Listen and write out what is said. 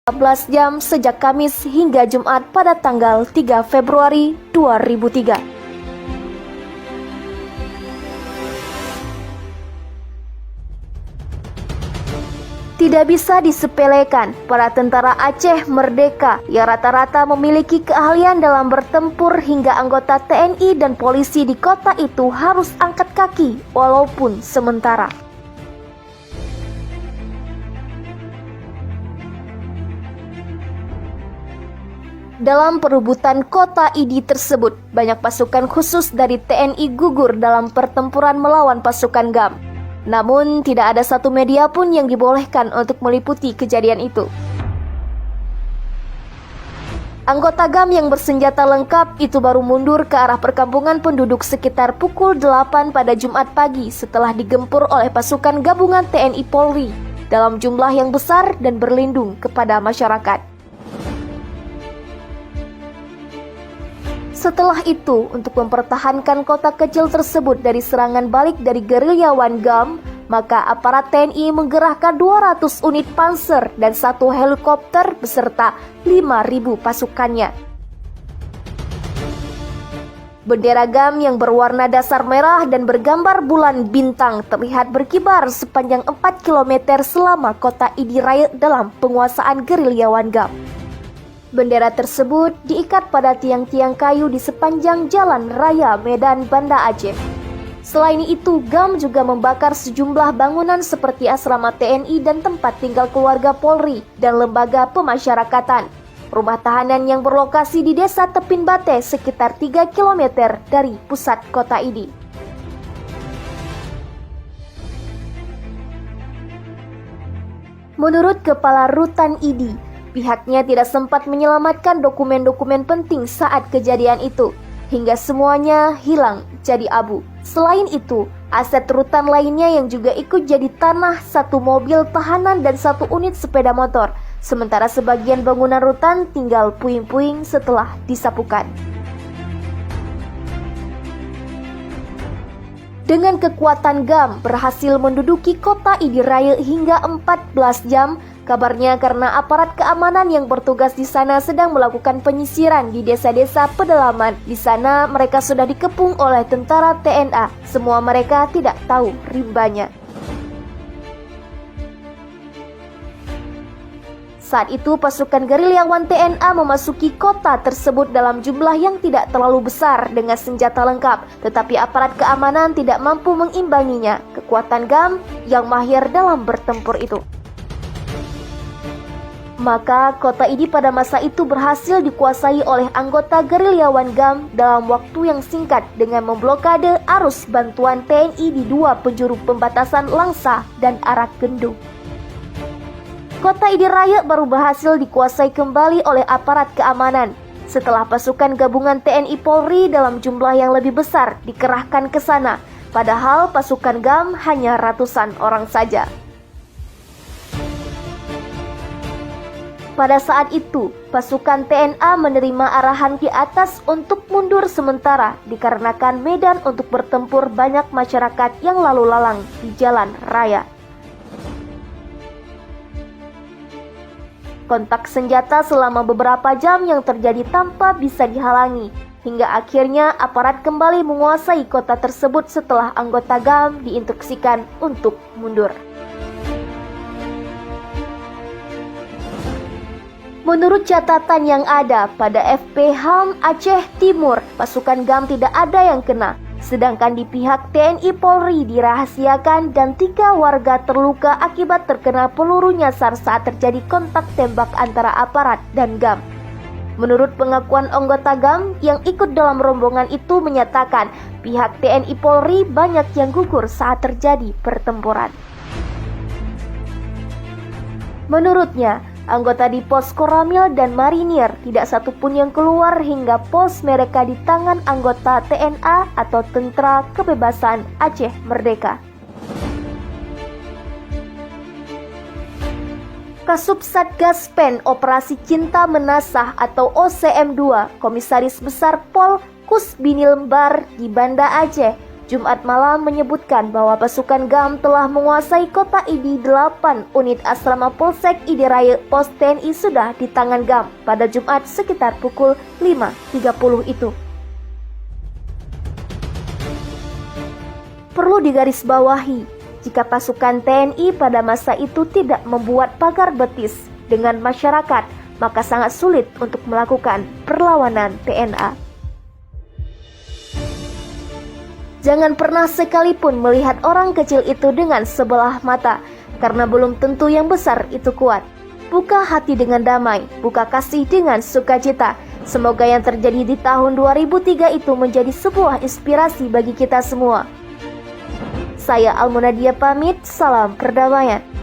14 jam sejak Kamis hingga Jumat pada tanggal 3 Februari 2003. Tidak bisa disepelekan, para tentara Aceh Merdeka yang rata-rata memiliki keahlian dalam bertempur hingga anggota TNI dan polisi di kota itu harus angkat kaki walaupun sementara. Dalam perebutan kota Idi tersebut, banyak pasukan khusus dari TNI gugur dalam pertempuran melawan pasukan GAM. Namun, tidak ada satu media pun yang dibolehkan untuk meliputi kejadian itu. Anggota GAM yang bersenjata lengkap itu baru mundur ke arah perkampungan penduduk sekitar pukul 8 pada Jumat pagi setelah digempur oleh pasukan gabungan TNI Polri dalam jumlah yang besar dan berlindung kepada masyarakat. Setelah itu, untuk mempertahankan kota kecil tersebut dari serangan balik dari gerilyawan GAM, maka aparat TNI menggerahkan 200 unit panser dan 1 helikopter beserta 5.000 pasukannya. Bendera GAM yang berwarna dasar merah dan bergambar bulan bintang terlihat berkibar sepanjang 4 km selama kota Idi Raya dalam penguasaan gerilyawan GAM. Bendera tersebut diikat pada tiang-tiang kayu di sepanjang jalan raya Medan Banda Aceh. Selain itu, GAM juga membakar sejumlah bangunan seperti asrama TNI dan tempat tinggal keluarga Polri dan lembaga pemasyarakatan. Rumah tahanan yang berlokasi di desa Tepin Bate sekitar 3 km dari pusat kota Idi. Menurut Kepala Rutan Idi, pihaknya tidak sempat menyelamatkan dokumen-dokumen penting saat kejadian itu, hingga semuanya hilang jadi abu. Selain itu, aset rutan lainnya yang juga ikut jadi tanah, 1 mobil tahanan dan 1 unit sepeda motor. Sementara sebagian bangunan rutan tinggal puing-puing setelah disapukan. Dengan kekuatan GAM berhasil menduduki kota Idi Raya hingga 14 jam. Kabarnya karena aparat keamanan yang bertugas di sana sedang melakukan penyisiran di desa-desa pedalaman. Di sana mereka sudah dikepung oleh tentara TNA. Semua mereka tidak tahu rimbanya. Saat itu pasukan gerilyawan TNA memasuki kota tersebut dalam jumlah yang tidak terlalu besar dengan senjata lengkap. Tetapi aparat keamanan tidak mampu mengimbanginya. Kekuatan GAM yang mahir dalam bertempur itu. Maka kota Idi pada masa itu berhasil dikuasai oleh anggota gerilyawan GAM dalam waktu yang singkat dengan memblokade arus bantuan TNI di 2 penjuru pembatasan Langsa dan Arak Gendung. Kota Idi Raya baru berhasil dikuasai kembali oleh aparat keamanan setelah pasukan gabungan TNI Polri dalam jumlah yang lebih besar dikerahkan ke sana, padahal pasukan GAM hanya ratusan orang saja. Pada saat itu, pasukan TNA menerima arahan di atas untuk mundur sementara dikarenakan medan untuk bertempur banyak masyarakat yang lalu lalang di jalan raya. Kontak senjata selama beberapa jam yang terjadi tanpa bisa dihalangi, hingga akhirnya aparat kembali menguasai kota tersebut setelah anggota GAM diinstruksikan untuk mundur. Menurut catatan yang ada, pada FP HAM Aceh Timur, pasukan GAM tidak ada yang kena. Sedangkan di pihak TNI Polri dirahasiakan dan 3 warga terluka akibat terkena peluru nyasar saat terjadi kontak tembak antara aparat dan GAM. Menurut pengakuan anggota GAM yang ikut dalam rombongan itu menyatakan, pihak TNI Polri banyak yang gugur saat terjadi pertempuran. Menurutnya, anggota di pos Koramil dan Marinir tidak satupun yang keluar hingga pos mereka di tangan anggota TNA atau Tentara Kebebasan Aceh Merdeka. Kasub Satgas Pen Operasi Cinta Menasah atau OCM2, Komisaris Besar Pol Kusbini Lembar di Banda Aceh, Jumat malam menyebutkan bahwa pasukan GAM telah menguasai kota ID. 8 unit asrama Polsek ID Raya Pos TNI sudah di tangan GAM pada Jumat sekitar pukul 5.30 itu. Perlu digarisbawahi, jika pasukan TNI pada masa itu tidak membuat pagar betis dengan masyarakat, maka sangat sulit untuk melakukan perlawanan TNA. Jangan pernah sekalipun melihat orang kecil itu dengan sebelah mata, karena belum tentu yang besar itu kuat. Buka hati dengan damai, buka kasih dengan sukacita. Semoga yang terjadi di tahun 2003 itu menjadi sebuah inspirasi bagi kita semua. Saya Almunadia pamit, salam perdamaian.